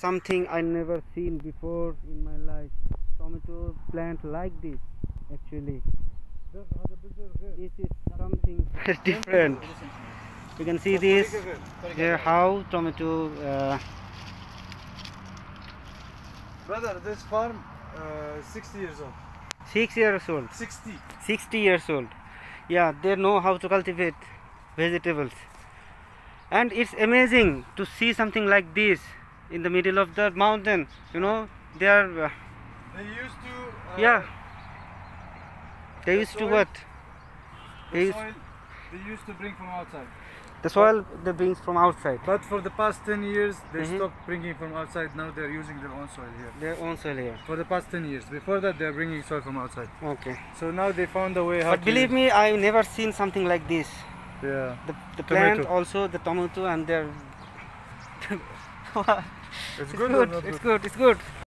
something I never seen before in my life. Tomato plant like this, actually. This is something different. You can see this here, how tomato. Brother, this farm 60 years old. 6 years old. 60 years old. Yeah, they know how to cultivate vegetables. And it's amazing to see something like this in the middle of the mountain. You know, they are. They used to. Yeah. They used to what? The soil they used to bring from outside. The soil they bring from outside. But for the past 10 years, they stopped bringing from outside. Now they're using their own soil here. Their own soil here. For the past 10 years. Before that, they're bringing soil from outside. Okay. So now they found a way how But believe me, I've never seen something like this. Yeah. The plant, also the tomato, and their. It's good. It's good. It's good.